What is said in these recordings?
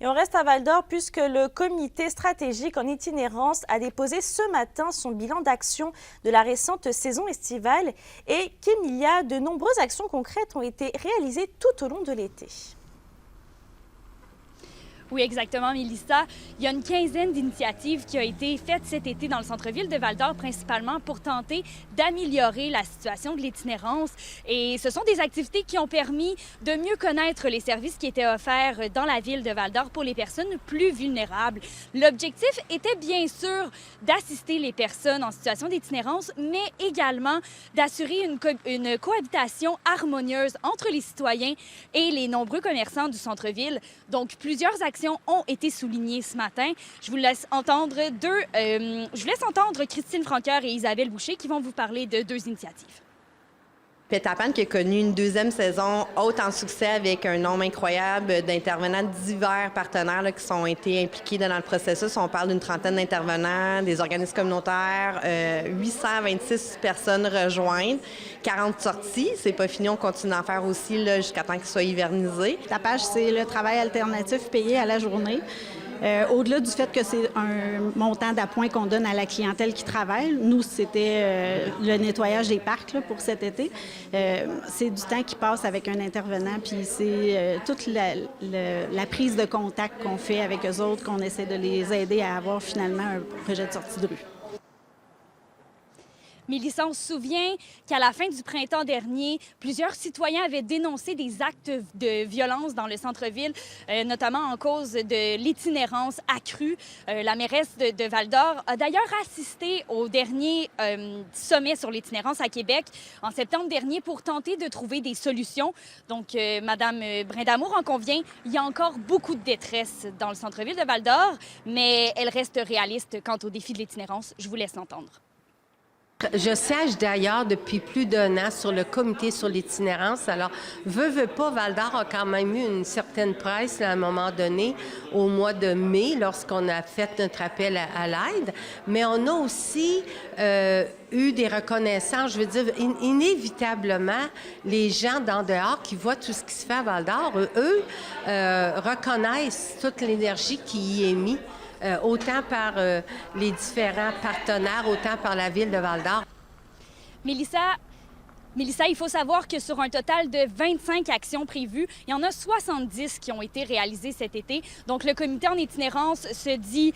Et on reste à Val-d'Or puisque le comité stratégique en itinérance a déposé ce matin son bilan d'action de la récente saison estivale et qu'il y a de nombreuses actions concrètes ont été réalisées tout au long de l'été. Oui, exactement, Mélissa. Il y a une quinzaine d'initiatives qui ont été faites cet été dans le centre-ville de Val-d'Or, principalement pour tenter d'améliorer la situation de l'itinérance. Et ce sont des activités qui ont permis de mieux connaître les services qui étaient offerts dans la ville de Val-d'Or pour les personnes plus vulnérables. L'objectif était bien sûr d'assister les personnes en situation d'itinérance, mais également d'assurer une cohabitation harmonieuse entre les citoyens et les nombreux commerçants du centre-ville. Donc, plusieurs actions ont été soulignées ce matin. Je vous laisse entendre Christine Francoeur et Isabelle Boucher qui vont vous parler de deux initiatives. Peter Pan qui a connu une deuxième saison haute en succès avec un nombre incroyable d'intervenants divers partenaires là, qui sont été impliqués dans le processus. On parle d'une trentaine d'intervenants, des organismes communautaires, 826 personnes rejointes, 40 sorties. C'est pas fini, on continue d'en faire aussi là, jusqu'à temps qu'ils soient hivernisés. Tapage, c'est le travail alternatif payé à la journée. Au-delà du fait que c'est un montant d'appoint qu'on donne à la clientèle qui travaille, nous, c'était le nettoyage des parcs là, pour cet été. C'est du temps qui passe avec un intervenant, puis c'est toute la prise de contact qu'on fait avec eux autres, qu'on essaie de les aider à avoir finalement un projet de sortie de rue. Mélissa, on se souvient qu'à la fin du printemps dernier, plusieurs citoyens avaient dénoncé des actes de violence dans le centre-ville, notamment en cause de l'itinérance accrue. La mairesse de Val-d'Or a d'ailleurs assisté au dernier sommet sur l'itinérance à Québec en septembre dernier pour tenter de trouver des solutions. Donc, Madame Brindamour en convient, il y a encore beaucoup de détresse dans le centre-ville de Val-d'Or, mais elle reste réaliste quant au défi de l'itinérance. Je vous laisse l'entendre. Je siège d'ailleurs depuis plus d'1 an sur le comité sur l'itinérance. Alors, veut pas, Val-d'Or a quand même eu une certaine presse là, à un moment donné, au mois de mai, lorsqu'on a fait notre appel à l'aide. Mais on a aussi eu des reconnaissances. Je veux dire, inévitablement, les gens d'en dehors qui voient tout ce qui se fait à Val-d'Or, eux, reconnaissent toute l'énergie qui y est mise. Autant par les différents partenaires, autant par la ville de Val-d'Or. Mélissa, il faut savoir que sur un total de 25 actions prévues, il y en a 70 qui ont été réalisées cet été. Donc, le comité en itinérance se dit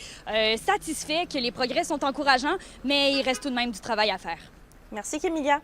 satisfait que les progrès sont encourageants, mais il reste tout de même du travail à faire. Merci, Kémilia.